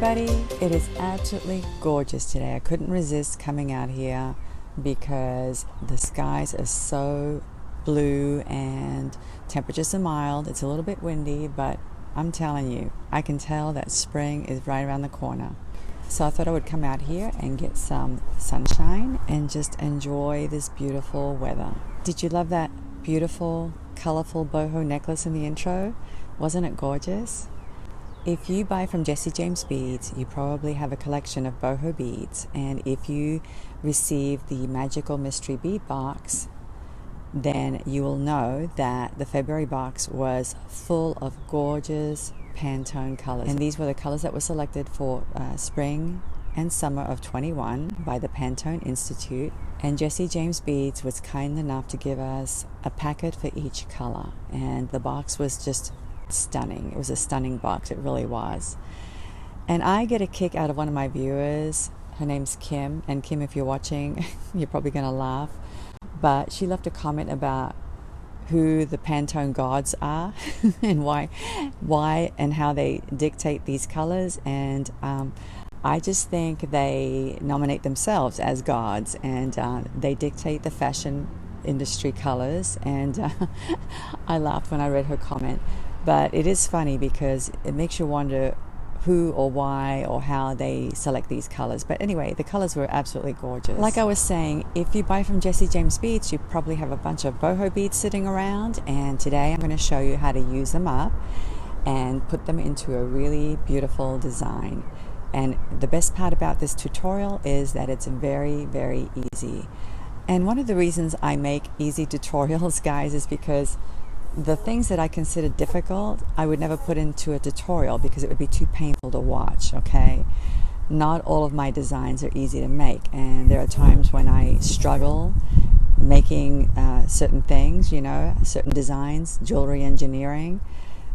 everybody. It is absolutely gorgeous today. I couldn't resist coming out here because the skies are so blue and temperatures are mild. It's a little bit windy, but I'm telling you, I can tell that spring is right around the corner. So I thought I would come out here and get some sunshine and just enjoy this beautiful weather. Did you love that beautiful, colorful boho necklace in the intro? Wasn't it gorgeous? If you buy from Jesse James Beads, you probably have a collection of boho beads, and if you receive the magical mystery bead box, then you will know that the February box was full of gorgeous Pantone colors, and these were the colors that were selected for spring and summer of 21 by the Pantone Institute. And Jesse James Beads was kind enough to give us a packet for each color, and the box was just stunning. It was a stunning box, it really was. And I get a kick out of one of my viewers. Her name's Kim, and Kim, if you're watching, you're probably gonna laugh, but she left a comment about who the Pantone gods are and why and how they dictate these colors. And I just think they nominate themselves as gods, and they dictate the fashion industry colors. And I laughed when I read her comment. But it is funny because it makes you wonder who or why or how they select these colors. But anyway, the colors were absolutely gorgeous. Like I was saying, if you buy from Jesse James Beads, you probably have a bunch of boho beads sitting around. And today I'm going to show you how to use them up and put them into a really beautiful design. And the best part about this tutorial is that it's very, very easy. And one of the reasons I make easy tutorials, guys, is because the things that I consider difficult, I would never put into a tutorial because it would be too painful to watch, okay? Not all of my designs are easy to make, and there are times when I struggle making certain things, you know, certain designs, jewelry engineering.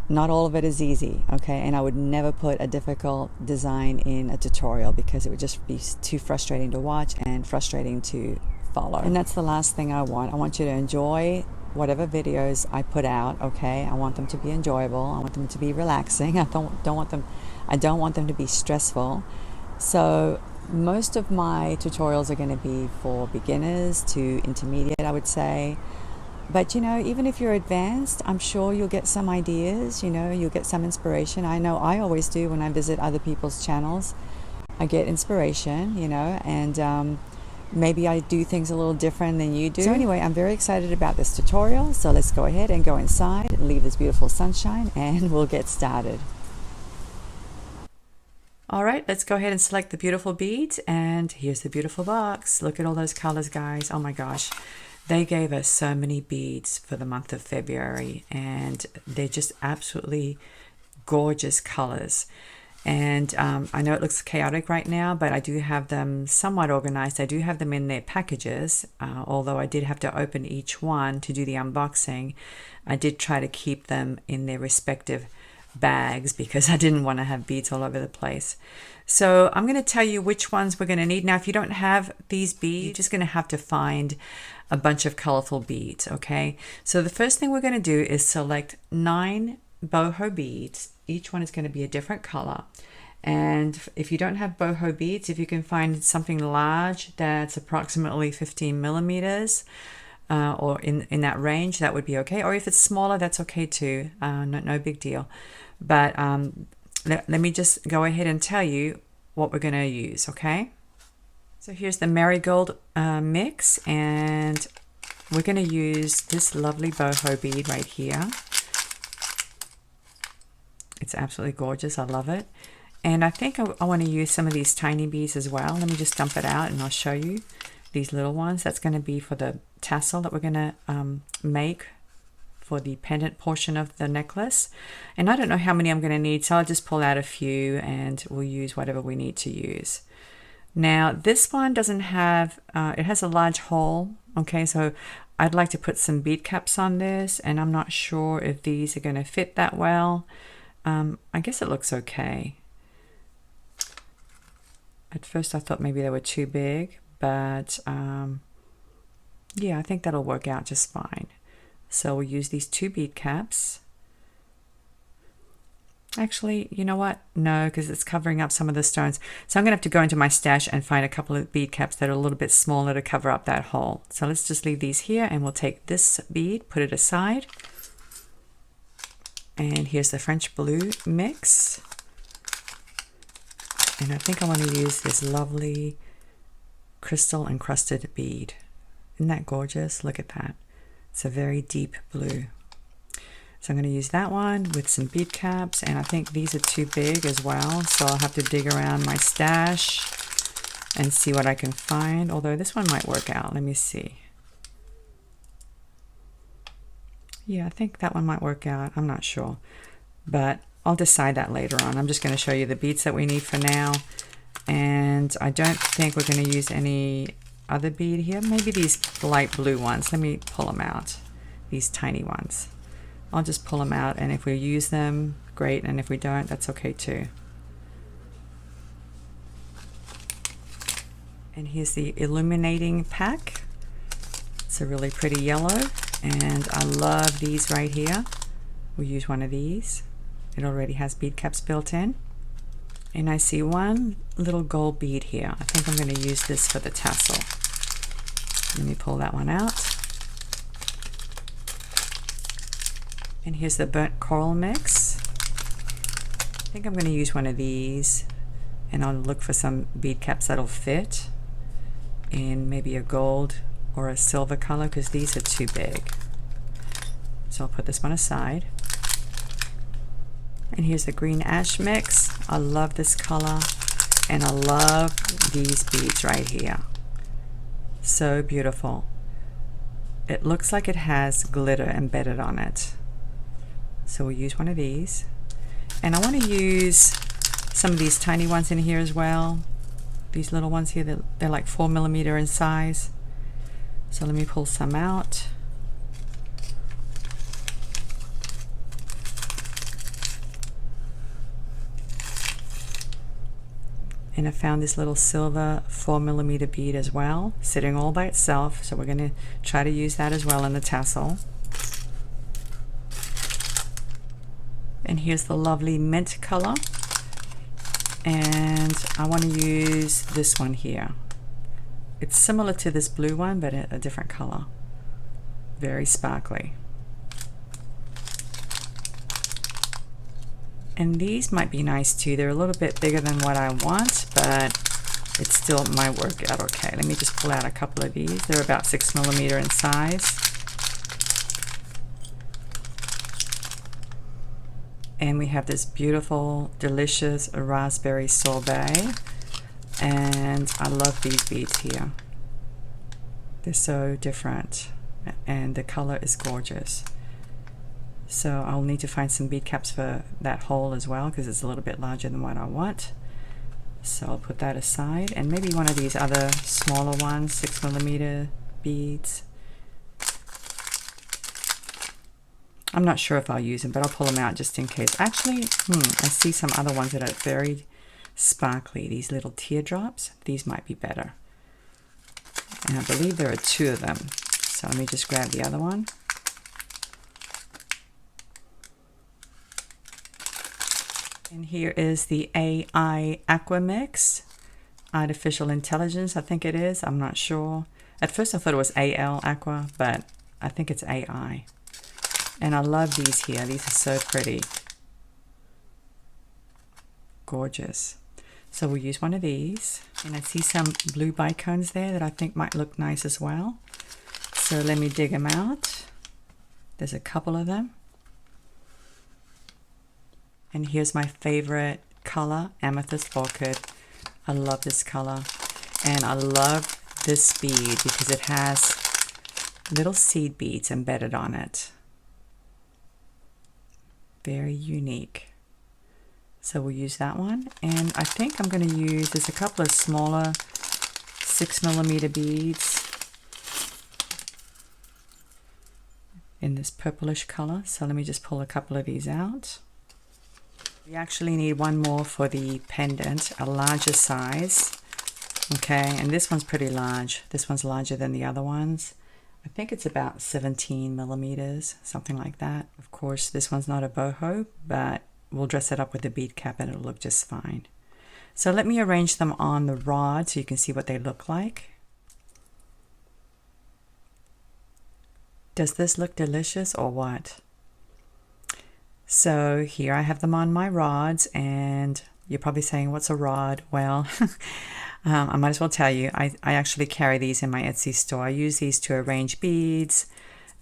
Not all of it is easy, okay? And I would never put a difficult design in a tutorial because it would just be too frustrating to watch and frustrating to follow. And that's the last thing I want. I want you to enjoy whatever videos I put out, okay? I want them to be enjoyable. I want them to be relaxing. I don't want them to be stressful. So most of my tutorials are going to be for beginners to intermediate, I would say. But you know, even if you're advanced, I'm sure you'll get some ideas, you know, you'll get some inspiration. I know I always do when I visit other people's channels. I get inspiration, you know, and maybe I do things a little different than you do. So anyway, I'm very excited about this tutorial. So let's go ahead and go inside and leave this beautiful sunshine, and we'll get started. All right, let's go ahead and select the beautiful beads, and here's the beautiful box. Look at all those colors, guys. Oh my gosh. They gave us so many beads for the month of February, and they're just absolutely gorgeous colors. And I know it looks chaotic right now, but I do have them somewhat organized. I do have them in their packages, although I did have to open each one to do the unboxing. I did try to keep them in their respective bags because I didn't want to have beads all over the place. So I'm going to tell you which ones we're going to need. Now, if you don't have these beads, you're just going to have to find a bunch of colorful beads, okay? So the first thing we're going to do is select 9 boho beads. Each one is going to be a different color. And if you don't have boho beads, if you can find something large that's approximately 15 millimeters or in that range, that would be okay. Or if it's smaller, that's okay too. No big deal. But let me just go ahead and tell you what we're going to use, okay? So here's the marigold mix, and we're going to use this lovely boho bead right here. It's absolutely gorgeous. I love it. And I think I want to use some of these tiny beads as well. Let me just dump it out and I'll show you these little ones. That's going to be for the tassel that we're going to make for the pendant portion of the necklace. And I don't know how many I'm going to need, so I'll just pull out a few and we'll use whatever we need to use. Now this one doesn't have, it has a large hole, okay, so I'd like to put some bead caps on this, and I'm not sure if these are going to fit that well. I guess it looks okay. At first I thought maybe they were too big, but yeah, I think that'll work out just fine. So we'll use these 2 bead caps. Actually, you know what? No, because it's covering up some of the stones. So I'm going to have to go into my stash and find a couple of bead caps that are a little bit smaller to cover up that hole. So let's just leave these here, and we'll take this bead, put it aside. And here's the French blue mix. And I think I want to use this lovely crystal encrusted bead. Isn't that gorgeous? Look at that. It's a very deep blue. So I'm going to use that one with some bead caps, and I think these are too big as well, so I'll have to dig around my stash and see what I can find, although this one might work out. Let me see. Yeah, I think that one might work out. I'm not sure, but I'll decide that later on. I'm just going to show you the beads that we need for now, and I don't think we're going to use any other bead here. Maybe these light blue ones. Let me pull them out, these tiny ones. I'll just pull them out, and if we use them, great, and if we don't, that's okay too. And here's the illuminating pack. It's a really pretty yellow, and I love these right here. We'll use one of these. It already has bead caps built in. And I see one little gold bead here. I think I'm going to use this for the tassel. Let me pull that one out. And here's the burnt coral mix. I think I'm going to use one of these, and I'll look for some bead caps that'll fit in maybe a gold or a silver color, because these are too big. So I'll put this one aside. And here's the green ash mix. I love this color, and I love these beads right here. So beautiful. It looks like it has glitter embedded on it. So we'll use one of these, and I want to use some of these tiny ones in here as well. These little ones here, they're like 4mm in size. So let me pull some out. And I found this little silver 4mm bead as well, sitting all by itself. So we're going to try to use that as well in the tassel. And here's the lovely mint color, and I want to use this one here. It's similar to this blue one, but a different color. Very sparkly. And these might be nice too. They're a little bit bigger than what I want, but it still might work out okay. Let me just pull out a couple of these. They're about 6mm in size. And we have this beautiful, delicious raspberry sorbet. And I love these beads here. They're so different, and the color is gorgeous. So I'll need to find some bead caps for that hole as well, because it's a little bit larger than what I want. So I'll put that aside, and maybe one of these other smaller ones, 6mm beads. I'm not sure if I'll use them, but I'll pull them out just in case. Actually, I see some other ones that are very sparkly. These little teardrops, these might be better. And I believe there are 2 of them. So let me just grab the other one. And here is the AI Aqua Mix. Artificial Intelligence, I think it is. I'm not sure. At first I thought it was AL Aqua, but I think it's AI. And I love these here. These are so pretty. Gorgeous. So we'll use one of these. And I see some blue bicones there that I think might look nice as well. So let me dig them out. There's a couple of them. And here's my favorite color, Amethyst Orchid. I love this color. And I love this bead because it has little seed beads embedded on it. Very unique. So we'll use that one. And I think I'm going to use, there's a couple of smaller 6mm beads in this purplish color. So let me just pull a couple of these out. We actually need one more for the pendant, a larger size. Okay, and this one's pretty large. This one's larger than the other ones. I think it's about 17mm, something like that. Of course, this one's not a boho, but we'll dress it up with a bead cap and it'll look just fine. So let me arrange them on the rod so you can see what they look like. Does this look delicious or what? So here I have them on my rods, and you're probably saying, what's a rod? Well, I might as well tell you, I actually carry these in my Etsy store. I use these to arrange beads,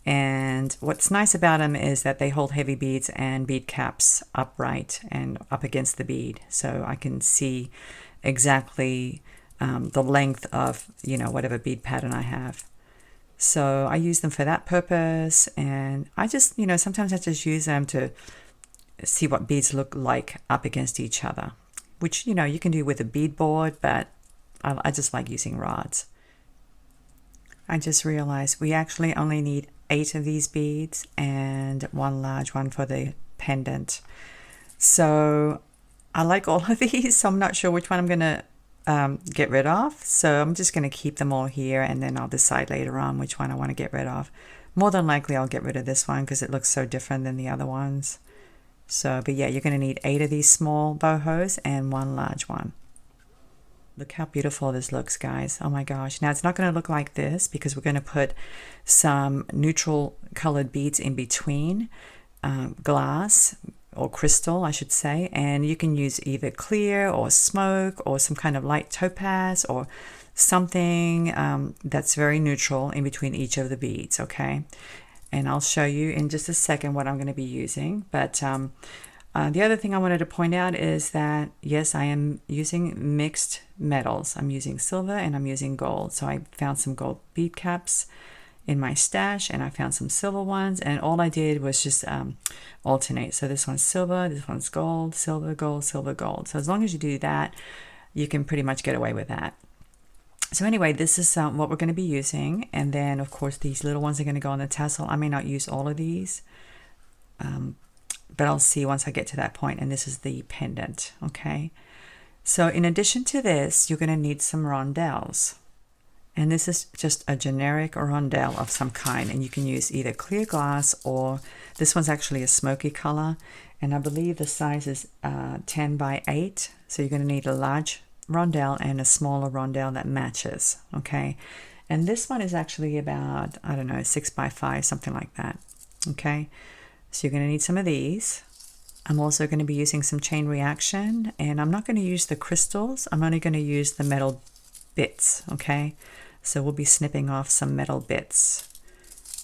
and what's nice about them is that they hold heavy beads and bead caps upright and up against the bead, so I can see exactly the length of, you know, whatever bead pattern I have. So I use them for that purpose, and I just, you know, sometimes I just use them to see what beads look like up against each other, which, you know, you can do with a bead board, but I just like using rods. I just realized we actually only need 8 of these beads and 1 large one for the pendant. So I like all of these, so I'm not sure which one I'm going to get rid of. So I'm just going to keep them all here, and then I'll decide later on which one I want to get rid of. More than likely I'll get rid of this one because it looks so different than the other ones. So, but yeah, you're going to need 8 of these small bohos and 1 large one. Look how beautiful this looks, guys. Oh my gosh. Now it's not going to look like this because we're going to put some neutral colored beads in between, glass or crystal, I should say. And you can use either clear or smoke or some kind of light topaz or something that's very neutral in between each of the beads, okay? And I'll show you in just a second what I'm going to be using. But the other thing I wanted to point out is that, yes, I am using mixed metals. I'm using silver and I'm using gold. So I found some gold bead caps in my stash, and I found some silver ones, and all I did was just alternate. So this one's silver, this one's gold, silver, gold, silver, gold. So as long as you do that, you can pretty much get away with that. So anyway, this is what we're going to be using, and then of course these little ones are going to go on the tassel. I may not use all of these, but I'll see once I get to that point. And this is the pendant, okay? So in addition to this, you're going to need some rondelles, and this is just a generic rondelle of some kind, and you can use either clear glass, or this one's actually a smoky color, and I believe the size is 10 by 8. So you're going to need a large rondelle and a smaller rondelle that matches, okay? And this one is actually about, I don't know, 6 by 5, something like that, okay? So you're going to need some of these. I'm also going to be using some chain reaction, and I'm not going to use the crystals. I'm only going to use the metal bits, okay? So we'll be snipping off some metal bits.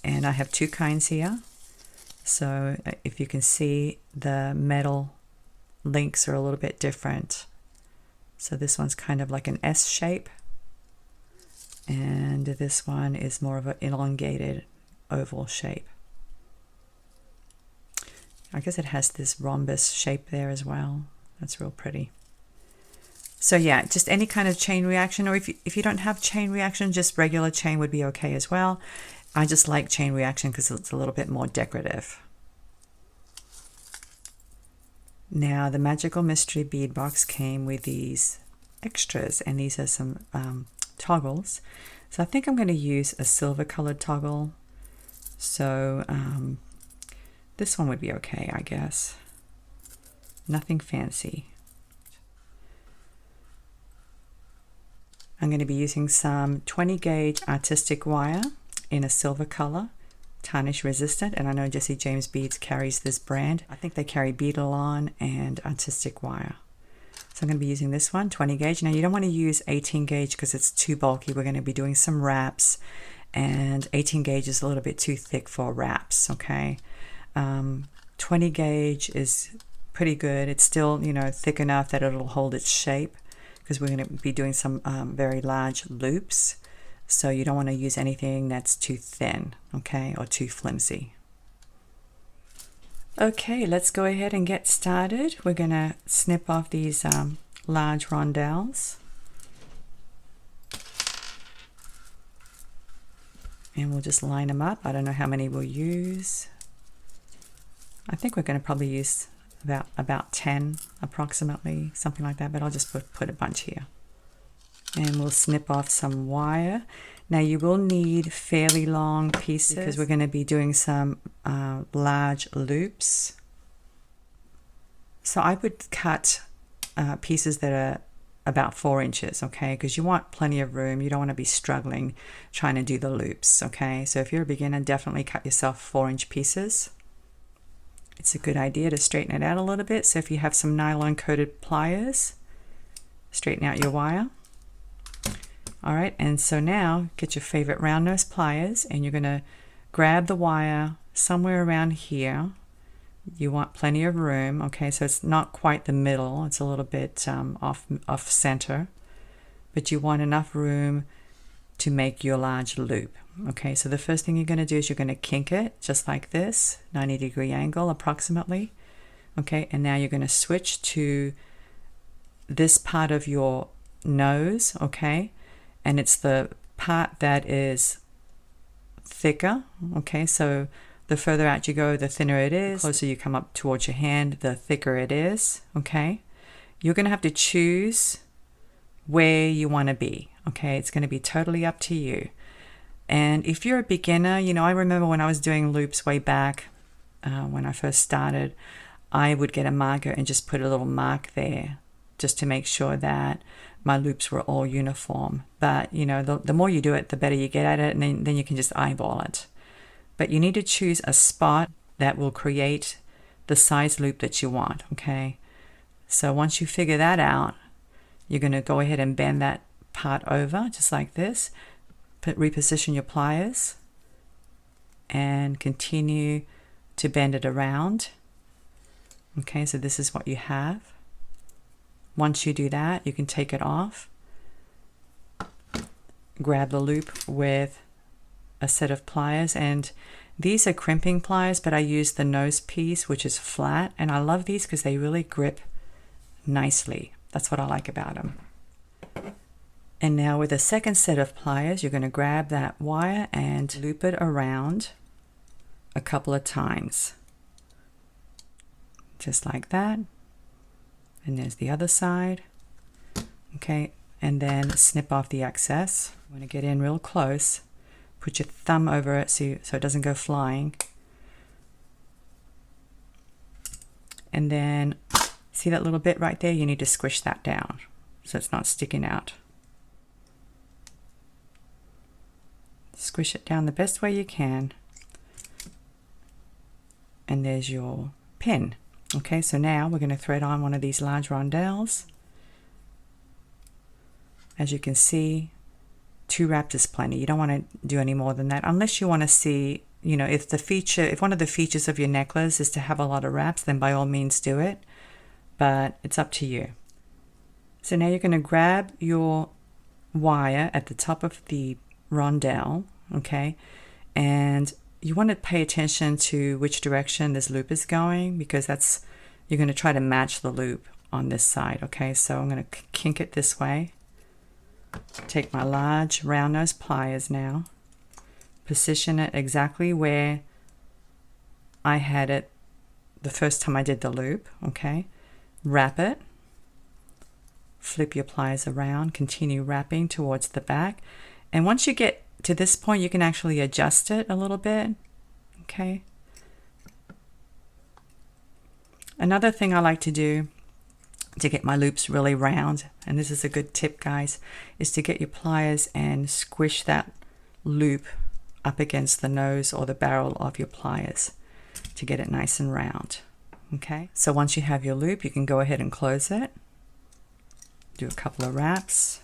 And I have 2 kinds here. So if you can see, the metal links are a little bit different. So this one's kind of like an S shape, and this one is more of an elongated oval shape. I guess it has this rhombus shape there as well. That's real pretty. So yeah, just any kind of chain reaction, or if you don't have chain reaction, just regular chain would be okay as well. I just like chain reaction because it's a little bit more decorative. Now, the Magical Mystery bead box came with these extras, and these are some toggles. So I think I'm going to use a silver colored toggle. So this one would be okay, I guess. Nothing fancy. I'm going to be using some 20 gauge artistic wire in a silver color, tarnish resistant, and I know Jesse James Beads carries this brand. I think they carry Beadalon and artistic wire. So I'm going to be using this one, 20 gauge. Now you don't want to use 18 gauge because it's too bulky. We're going to be doing some wraps, and 18 gauge is a little bit too thick for wraps, okay? 20 gauge is pretty good. It's still, you know, thick enough that it'll hold its shape, because we're going to be doing some very large loops. So you don't want to use anything that's too thin, okay, or too flimsy. Okay, let's go ahead and get started. We're going to snip off these large rondelles. And we'll just line them up. I don't know how many we'll use. I think we're going to probably use about 10 approximately, something like that, but I'll just put a bunch here. And we'll snip off some wire. Now you will need fairly long pieces because we're going to be doing some large loops. So I would cut pieces that are about 4 inches, okay, because you want plenty of room. You don't want to be struggling trying to do the loops, okay. So if you're a beginner, definitely cut yourself 4-inch pieces. It's a good idea to straighten it out a little bit. So if you have some nylon coated pliers, straighten out your wire. All right, and so now get your favorite round nose pliers, and you're going to grab the wire somewhere around here. You want plenty of room, okay, so it's not quite the middle, it's a little bit off center, but you want enough room to make your large loop. Okay, so the first thing you're going to do is you're going to kink it just like this, 90-degree angle approximately. Okay, and now you're going to switch to this part of your nose, okay, and it's the part that is thicker, okay, so the further out you go, the thinner it is. The closer you come up towards your hand, the thicker it is, okay? You're going to have to choose where you want to be, okay? It's going to be totally up to you. And if you're a beginner, you know, I remember when I was doing loops way back, when I first started, I would get a marker and just put a little mark there just to make sure that my loops were all uniform. But, you know, the more you do it, the better you get at it, and then you can just eyeball it. But you need to choose a spot that will create the size loop that you want, okay? So once you figure that out, you're going to go ahead and bend that part over, just like this. Reposition your pliers and continue to bend it around. Okay, so this is what you have. Once you do that, you can take it off. Grab the loop with a set of pliers, and these are crimping pliers, but I use the nose piece, which is flat, and I love these because they really grip nicely. That's what I like about them. And now with a second set of pliers, you're going to grab that wire and loop it around a couple of times, just like that. And there's the other side. Okay, and then snip off the excess. You want to get in real close. Put your thumb over it so it doesn't go flying. And then see that little bit right there? You need to squish that down so it's not sticking out. Squish it down the best way you can. And there's your pin. Okay, so now we're going to thread on one of these large rondelles. As you can see, 2 wraps is plenty. You don't want to do any more than that unless you want to see, you know, if one of the features of your necklace is to have a lot of wraps, then by all means do it, but it's up to you. So now you're going to grab your wire at the top of the rondelle, okay, and you want to pay attention to which direction this loop is going, because you're going to try to match the loop on this side. Okay, so I'm going to kink it this way. Take my large round nose pliers now, position it exactly where I had it the first time I did the loop. Okay, wrap it, flip your pliers around, continue wrapping towards the back, and once you get to this point, you can actually adjust it a little bit. Okay. Another thing I like to do to get my loops really round, and this is a good tip, guys, is to get your pliers and squish that loop up against the nose or the barrel of your pliers to get it nice and round. Okay, so once you have your loop, you can go ahead and close it. Do a couple of wraps.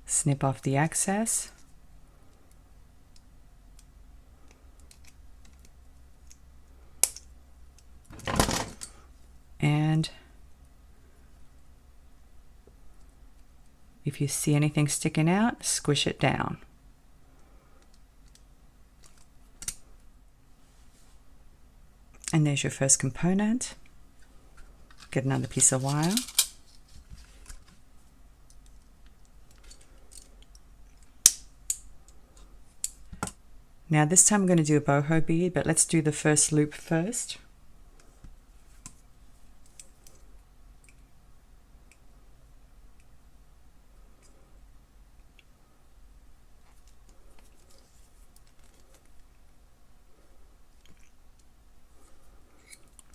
Snip off the excess. And if you see anything sticking out, squish it down. And there's your first component. Get another piece of wire. Now this time I'm going to do a boho bead, but let's do the first loop first.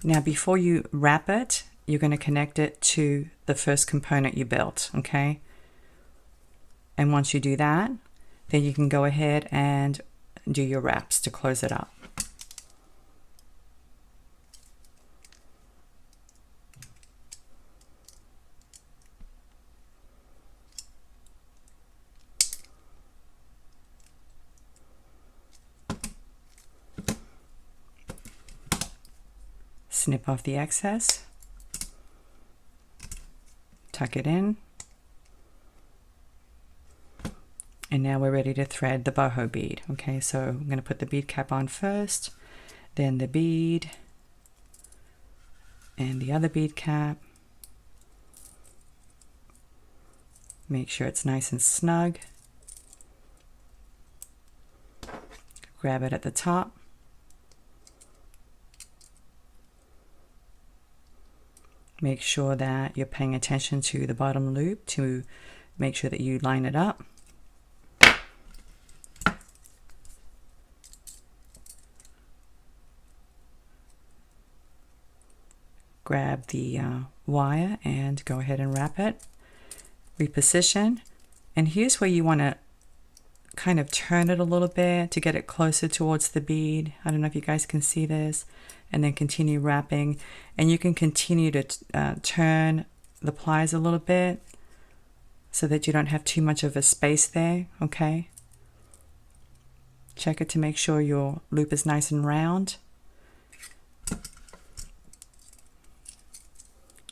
Now before you wrap it, you're going to connect it to the first component you built, okay? And once you do that, then you can go ahead and do your wraps to close it up. Snip off the excess, tuck it in, and now we're ready to thread the boho bead. Okay, so I'm going to put the bead cap on first, then the bead, and the other bead cap. Make sure it's nice and snug. Grab it at the top. Make sure that you're paying attention to the bottom loop to make sure that you line it up. Grab the wire and go ahead and wrap it. Reposition. And here's where you want to kind of turn it a little bit to get it closer towards the bead. I don't know if you guys can see this. And then continue wrapping, and you can continue to turn the pliers a little bit so that you don't have too much of a space there. Okay, check it to make sure your loop is nice and round,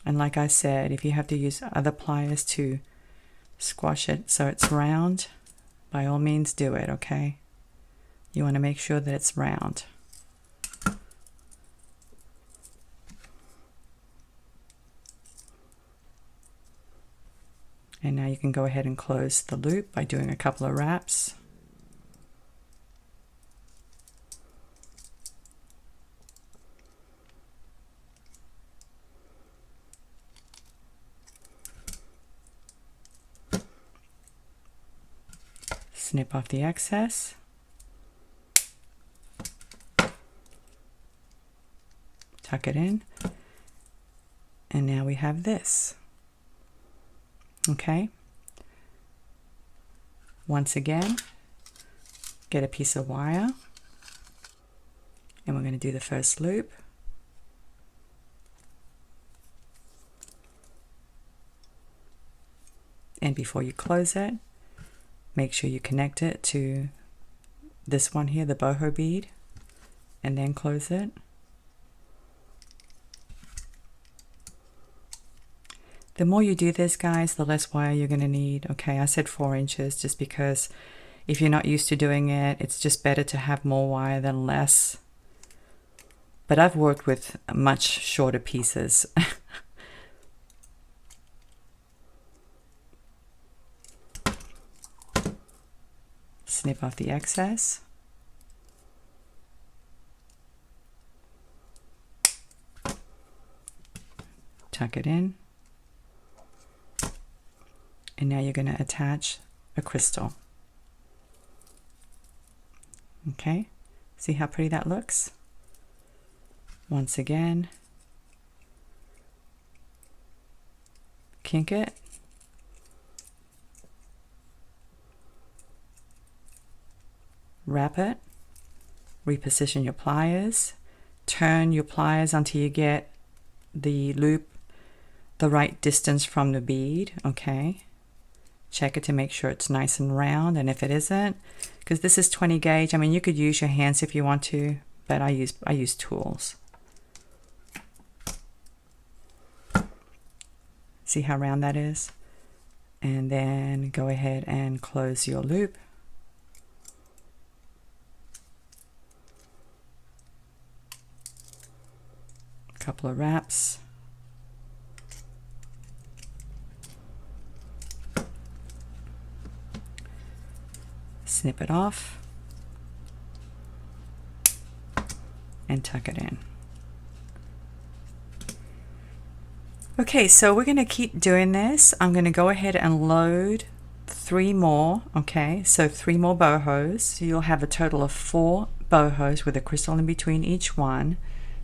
and like I said, if you have to use other pliers to squash it so it's round, by all means do it. Okay, you want to make sure that it's round. And now you can go ahead and close the loop by doing a couple of wraps. Snip off the excess. Tuck it in. And now we have this. Okay, once again, get a piece of wire, and we're going to do the first loop. And before you close it, make sure you connect it to this one here, the boho bead, and then close it. The more you do this, guys, the less wire you're going to need. Okay, I said 4 inches just because if you're not used to doing it, it's just better to have more wire than less. But I've worked with much shorter pieces. Snip off the excess. Tuck it in. And now you're going to attach a crystal. Okay, see how pretty that looks? Once again, kink it. Wrap it. Reposition your pliers. Turn your pliers until you get the loop the right distance from the bead. Okay. Check it to make sure it's nice and round, and if it isn't, because this is 20 gauge, I mean you could use your hands if you want to, but I use tools. See how round that is? And then go ahead and close your loop. A couple of wraps. Snip it off and tuck it in. Okay, so we're going to keep doing this. I'm going to go ahead and load 3 more. Okay, so 3 more bohos. So you'll have a total of 4 bohos with a crystal in between each one.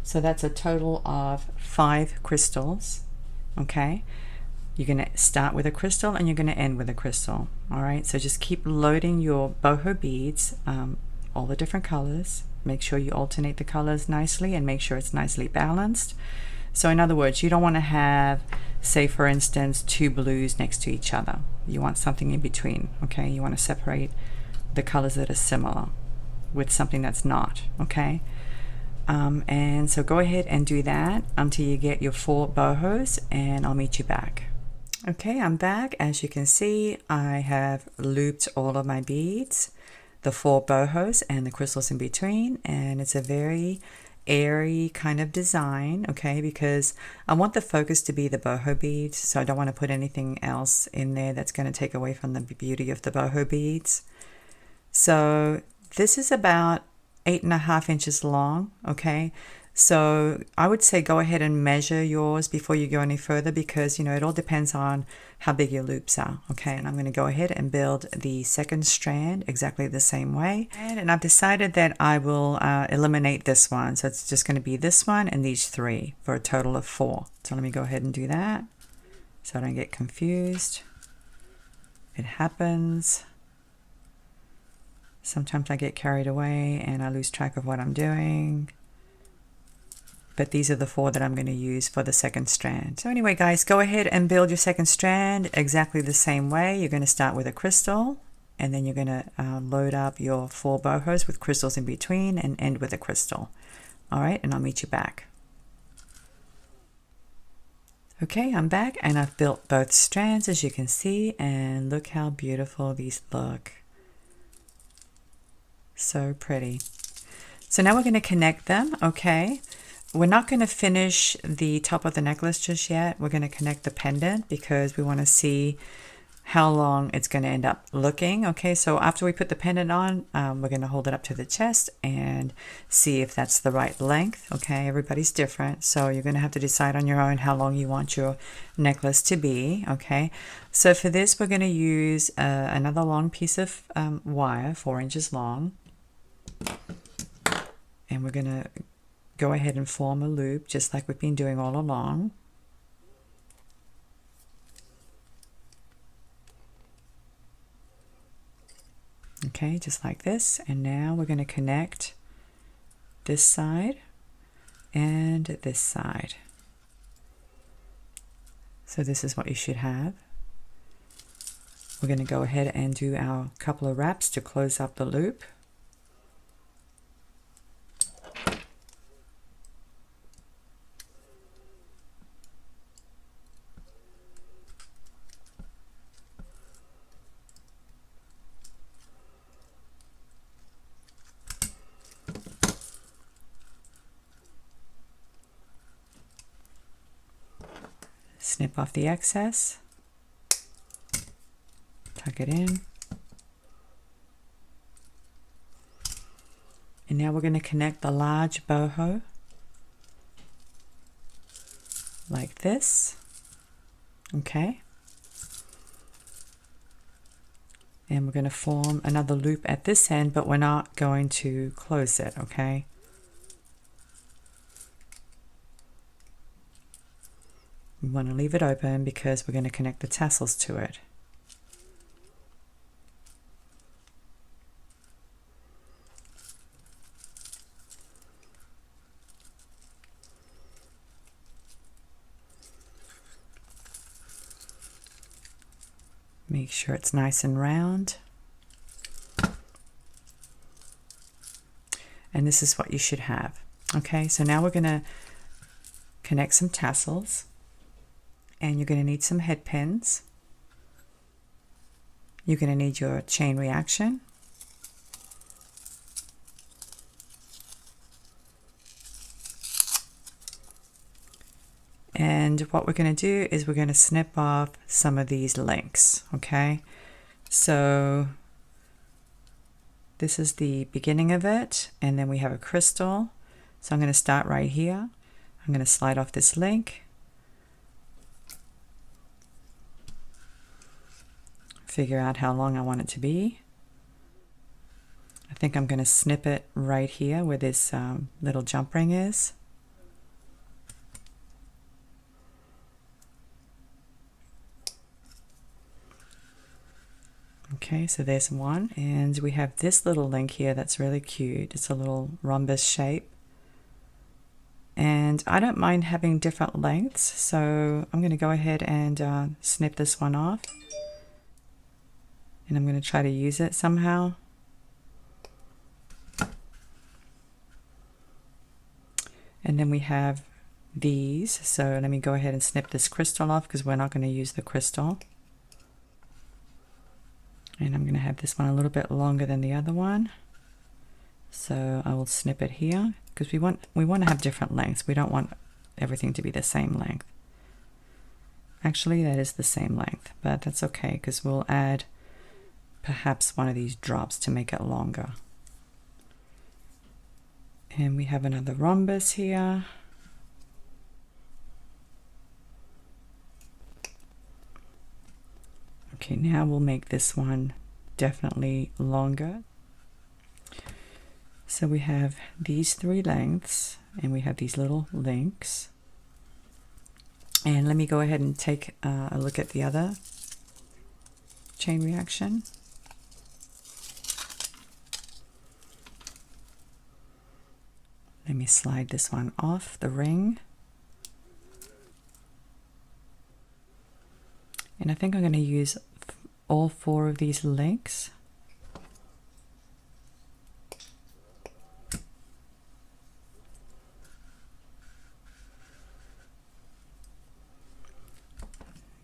So that's a total of 5 crystals. Okay, you're going to start with a crystal and you're going to end with a crystal. All right, so just keep loading your boho beads, all the different colors. Make sure you alternate the colors nicely and make sure it's nicely balanced. So in other words, you don't want to have, say for instance, 2 blues next to each other. You want something in between. Okay, you want to separate the colors that are similar with something that's not. Okay, and so go ahead and do that until you get your 4 bohos, and I'll meet you back. Okay, I'm back. As you can see, I have looped all of my beads, the 4 bohos and the crystals in between, and it's a very airy kind of design, okay, because I want the focus to be the boho beads, so I don't want to put anything else in there that's going to take away from the beauty of the boho beads. So this is about 8.5 inches long, okay, so I would say go ahead and measure yours before you go any further, because you know it all depends on how big your loops are. Okay, and I'm going to go ahead and build the second strand exactly the same way, and I've decided that I will eliminate this one, so it's just going to be this one and these 3 for a total of 4. So let me go ahead and do that so I don't get confused. It happens. Sometimes I get carried away and I lose track of what I'm doing. But these are the 4 that I'm going to use for the second strand. So anyway, guys, go ahead and build your second strand exactly the same way. You're going to start with a crystal, and then you're going to load up your 4 bohos with crystals in between and end with a crystal. All right, and I'll meet you back. Okay, I'm back, and I've built both strands, as you can see, and look how beautiful these look. So pretty. So now we're going to connect them, okay? We're not going to finish the top of the necklace just yet. We're going to connect the pendant because we want to see how long it's going to end up looking. Okay, so after we put the pendant on, we're going to hold it up to the chest and see if that's the right length. Okay, everybody's different, so you're going to have to decide on your own how long you want your necklace to be. Okay, so for this we're going to use another long piece of wire, 4 inches long, and we're going to go ahead and form a loop just like we've been doing all along. Okay, just like this. And now we're going to connect this side and this side. So this is what you should have. We're going to go ahead and do our couple of wraps to close up the loop. Snip off the excess, tuck it in, and now we're going to connect the large boho like this, okay, and we're going to form another loop at this end, but we're not going to close it, okay. We want to leave it open because we're going to connect the tassels to it. Make sure it's nice and round. And this is what you should have. Okay, so now we're going to connect some tassels. And you're going to need some head pins. You're going to need your chain reaction. And what we're going to do is we're going to snip off some of these links, okay? So this is the beginning of it, and then we have a crystal. So I'm going to start right here. I'm going to slide off this link. Figure out how long I want it to be. I think I'm going to snip it right here where this little jump ring is. Okay, so there's one, and we have this little link here that's really cute. It's a little rhombus shape, and I don't mind having different lengths, so I'm going to go ahead and snip this one off, and I'm going to try to use it somehow. And then we have these, so let me go ahead and snip this crystal off because we're not going to use the crystal. And I'm going to have this one a little bit longer than the other one, so I will snip it here because we want to have different lengths. We don't want everything to be the same length. Actually, that is the same length, but that's okay because we'll add perhaps one of these drops to make it longer. And we have another rhombus here. Okay, now we'll make this one definitely longer. So we have these three lengths, and we have these little links. And let me go ahead and take a look at the other chain reaction. Let me slide this one off the ring. And I think I'm going to use all four of these links.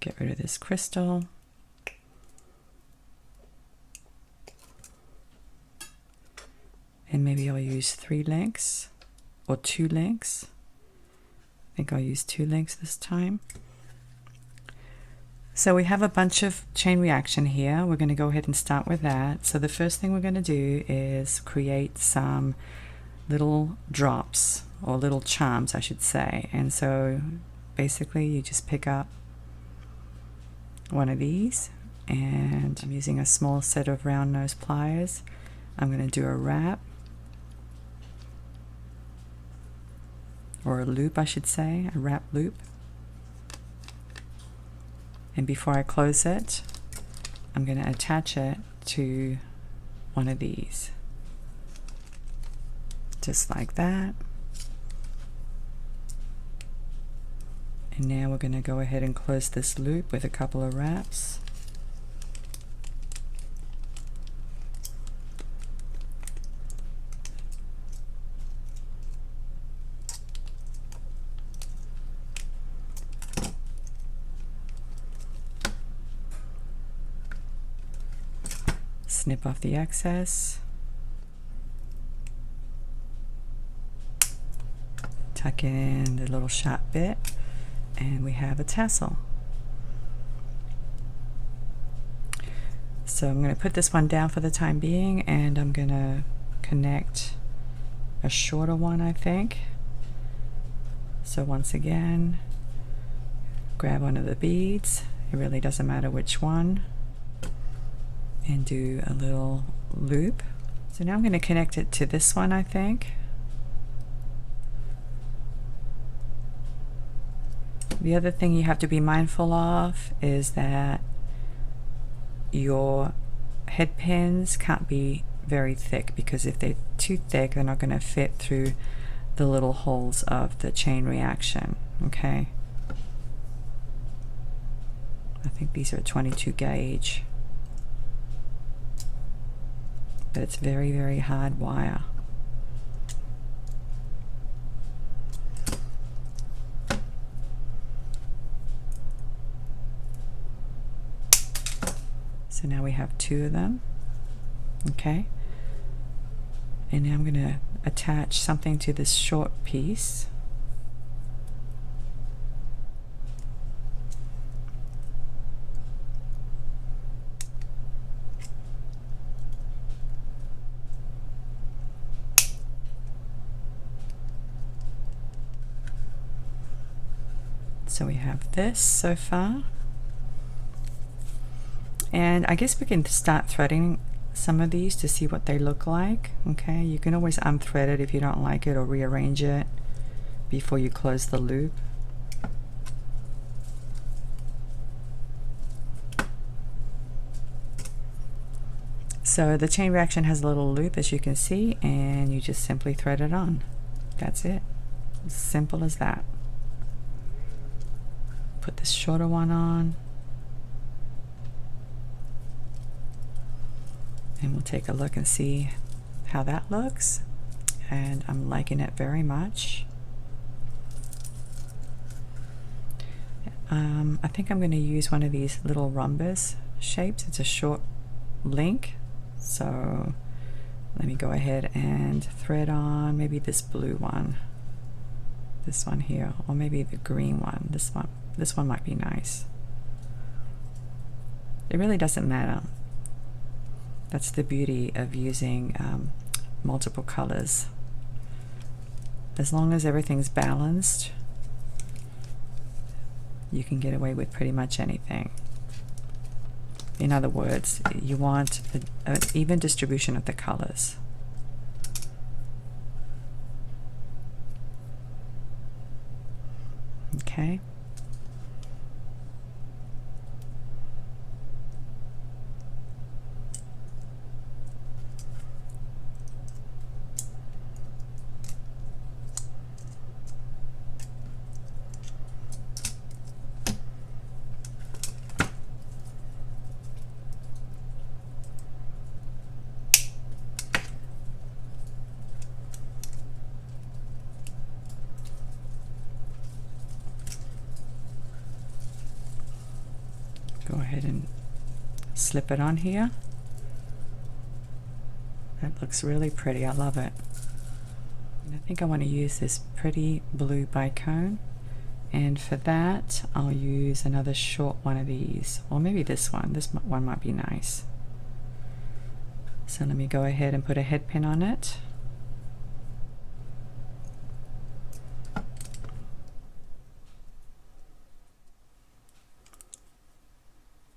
Get rid of this crystal. And maybe I'll use 3 links or 2 links. I think I'll use 2 links this time. So we have a bunch of chain reaction here. We're going to go ahead and start with that. So the first thing we're going to do is create some little drops, or little charms I should say. And so basically you just pick up one of these, and I'm using a small set of round nose pliers. I'm going to do a wrap, or a loop I should say, a wrap loop. And before I close it, I'm going to attach it to one of these, just like that. And now we're going to go ahead and close this loop with a couple of wraps. Snip off the excess, tuck in the little sharp bit, and we have a tassel. So I'm going to put this one down for the time being, and I'm going to connect a shorter one, I think. So once again, grab one of the beads, it really doesn't matter which one, and do a little loop. So now I'm going to connect it to this one, I think. The other thing you have to be mindful of is that your head pins can't be very thick, because if they're too thick, they're not going to fit through the little holes of the chain reaction. Okay, I think these are 22 gauge. But it's very, very hard wire. So now we have 2 of them. Okay. And now I'm going to attach something to this short piece. So we have this so far, and I guess we can start threading some of these to see what they look like. Okay, you can always unthread it if you don't like it, or rearrange it before you close the loop. So the chain reaction has a little loop, as you can see, and you just simply thread it on. That's it. As simple as that. Put this shorter one on. And we'll take a look and see how that looks. And I'm liking it very much. I think I'm going to use one of these little rhombus shapes. It's a short link. So let me go ahead and thread on maybe this blue one. This one here, or maybe the green one. This one might be nice. It really doesn't matter. That's the beauty of using multiple colors. As long as everything's balanced, you can get away with pretty much anything. In other words, you want an even distribution of the colors. Okay. Go ahead and slip it on here. That looks really pretty. I love it. And I think I want to use this pretty blue bicone, and for that I'll use another short one of these, or maybe this one. This one might be nice. So let me go ahead and put a head pin on it.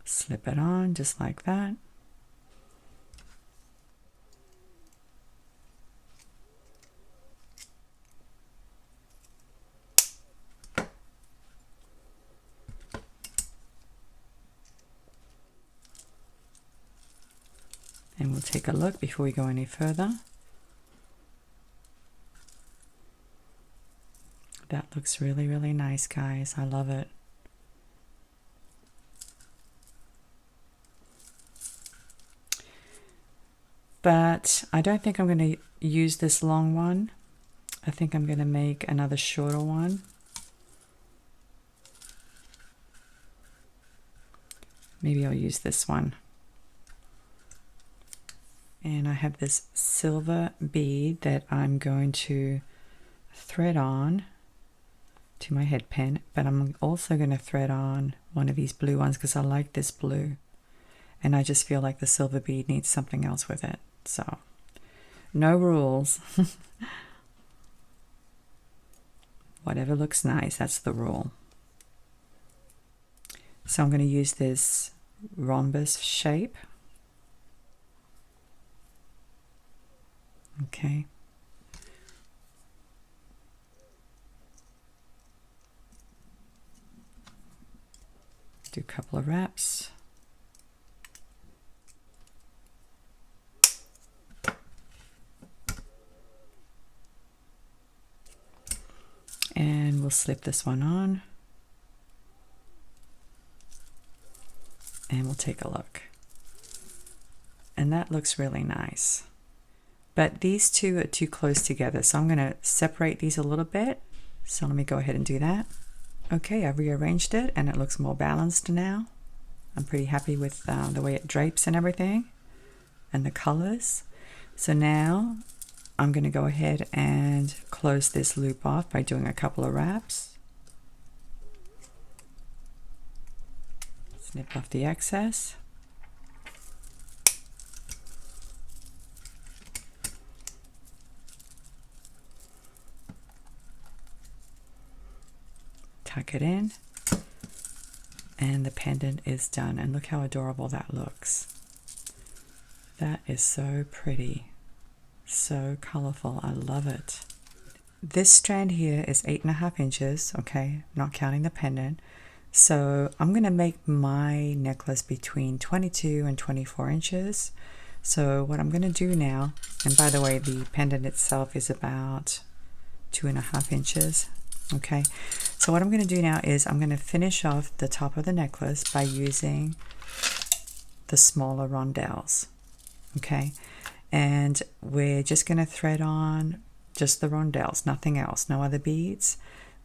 Slip it on just like that. And we'll take a look before we go any further. That looks really, really nice, guys. I love it. But I don't think I'm going to use this long one. I think I'm going to make another shorter one. Maybe I'll use this one. And I have this silver bead that I'm going to thread on to my head pin, but I'm also going to thread on one of these blue ones because I like this blue. And I just feel like the silver bead needs something else with it. So, no rules. Whatever looks nice, that's the rule. So I'm going to use this rhombus shape. Okay. Do a couple of wraps. And we'll slip this one on. And we'll take a look. And that looks really nice. But these two are too close together, so I'm going to separate these a little bit. So let me go ahead and do that. Okay, I've rearranged it and it looks more balanced now. I'm pretty happy with the way it drapes and everything and the colors. So now I'm going to go ahead and close this loop off by doing a couple of wraps. Snip off the excess. Tuck it in, and the pendant is done. And look how adorable that looks. That is so pretty, so colorful. I love it. This strand here is 8.5 inches, okay, not counting the pendant. So I'm going to make my necklace between 22 and 24 inches. So what I'm going to do now, and by the way, the pendant itself is about 2.5 inches. Okay, so what I'm going to do now is I'm going to finish off the top of the necklace by using the smaller rondelles. Okay, and we're just going to thread on just the rondelles, nothing else, no other beads.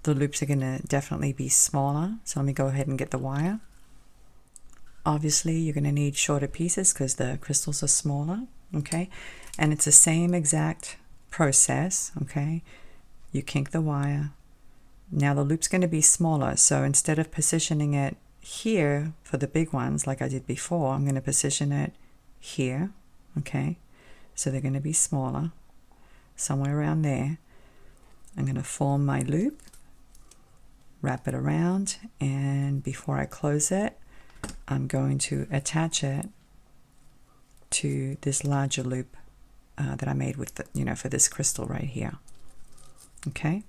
The loops are going to definitely be smaller, so let me go ahead and get the wire. Obviously you're going to need shorter pieces because the crystals are smaller. Okay, and it's the same exact process. Okay, you kink the wire. Now the loop's going to be smaller, so instead of positioning it here for the big ones like I did before, I'm going to position it here. Okay, so they're going to be smaller, somewhere around there. I'm going to form my loop, wrap it around, and before I close it, I'm going to attach it to this larger loop that I made with the, for this crystal right here. Okay.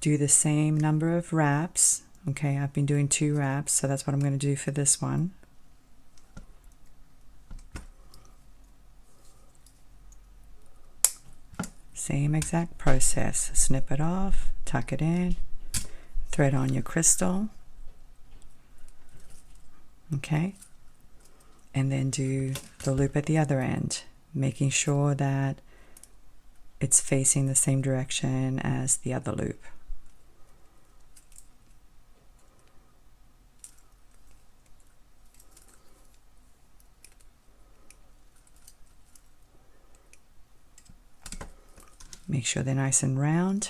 Do the same number of wraps. Okay, I've been doing 2 wraps, so that's what I'm going to do for this one. Same exact process. Snip it off, tuck it in, thread on your crystal. Okay, and then do the loop at the other end, making sure that it's facing the same direction as the other loop. Make sure they're nice and round.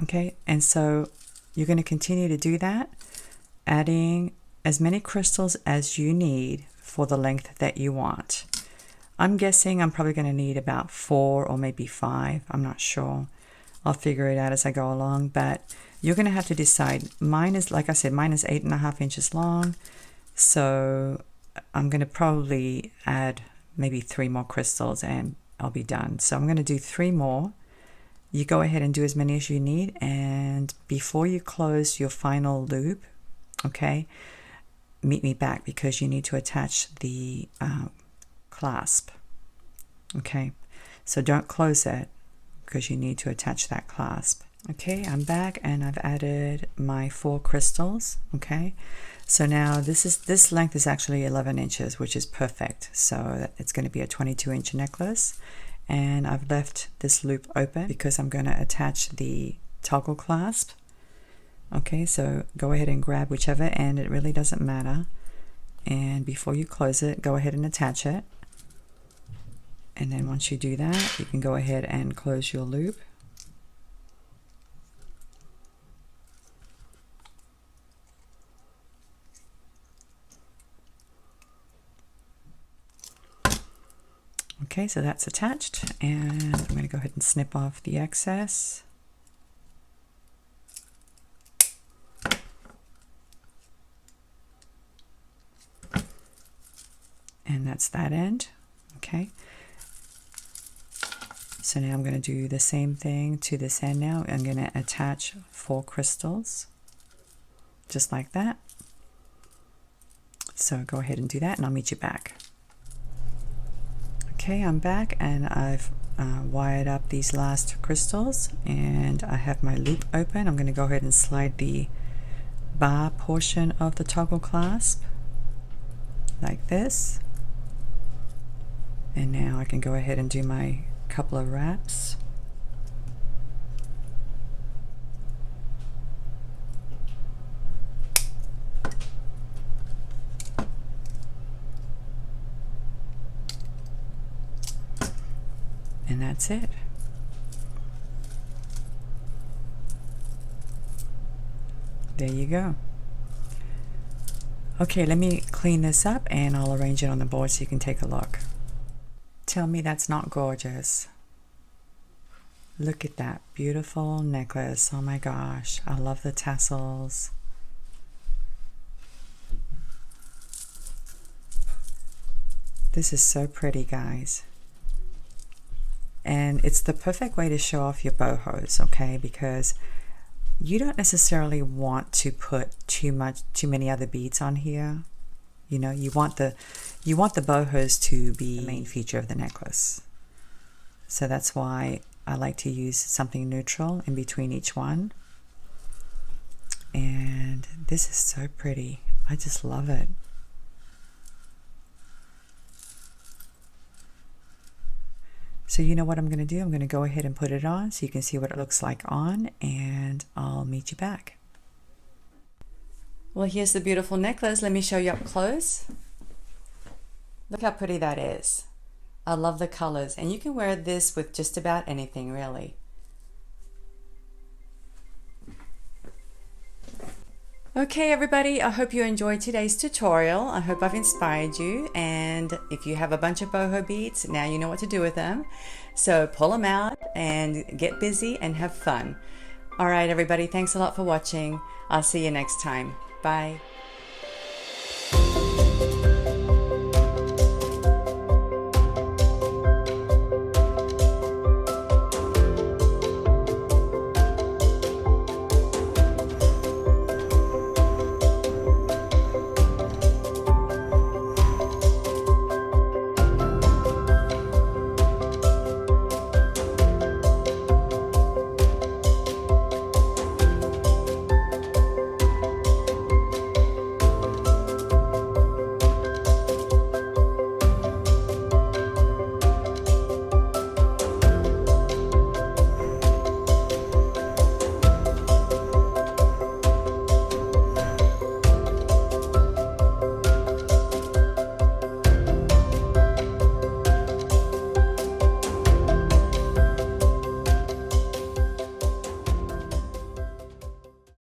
Okay, and so you're going to continue to do that, adding as many crystals as you need for the length that you want. I'm guessing I'm probably going to need about 4 or maybe 5. I'm not sure. I'll figure it out as I go along, but you're going to have to decide. Mine is, like I said, mine is 8.5 inches long, so I'm going to probably add maybe 3 more crystals and I'll be done. So I'm going to do 3 more. You go ahead and do as many as you need, and before you close your final loop, okay, meet me back because you need to attach the clasp. Okay, so don't close it because you need to attach that clasp. Okay, I'm back and I've added my 4 crystals. Okay, so now this length is actually 11 inches, which is perfect. So it's going to be a 22-inch necklace, and I've left this loop open because I'm going to attach the toggle clasp. Okay, so go ahead and grab whichever end, it really doesn't matter. And before you close it, go ahead and attach it. And then once you do that, you can go ahead and close your loop. Okay, so that's attached, and I'm going to go ahead and snip off the excess. And that's that end. Okay. So now I'm going to do the same thing to this end now. I'm going to attach 4 crystals, just like that. So go ahead and do that, and I'll meet you back. Okay, I'm back, and I've wired up these last crystals, and I have my loop open. I'm going to go ahead and slide the bar portion of the toggle clasp like this. And now I can go ahead and do my couple of wraps. And that's it. There you go. Okay, let me clean this up and I'll arrange it on the board so you can take a look. Tell me that's not gorgeous. Look at that beautiful necklace. Oh my gosh, I love the tassels. This is so pretty, guys. And it's the perfect way to show off your bohos, okay? Because you don't necessarily want to put too many other beads on here. You know, you want the bohos to be the main feature of the necklace. So that's why I like to use something neutral in between each one. And this is so pretty. I just love it. So you know what I'm going to do? I'm going to go ahead and put it on so you can see what it looks like on, and I'll meet you back. Well, here's the beautiful necklace. Let me show you up close. Look how pretty that is. I love the colors, and you can wear this with just about anything, really. Okay everybody, I hope you enjoyed today's tutorial. I hope I've inspired you, and if you have a bunch of boho beads, now you know what to do with them. So pull them out and get busy and have fun. Alright everybody, thanks a lot for watching. I'll see you next time. Bye.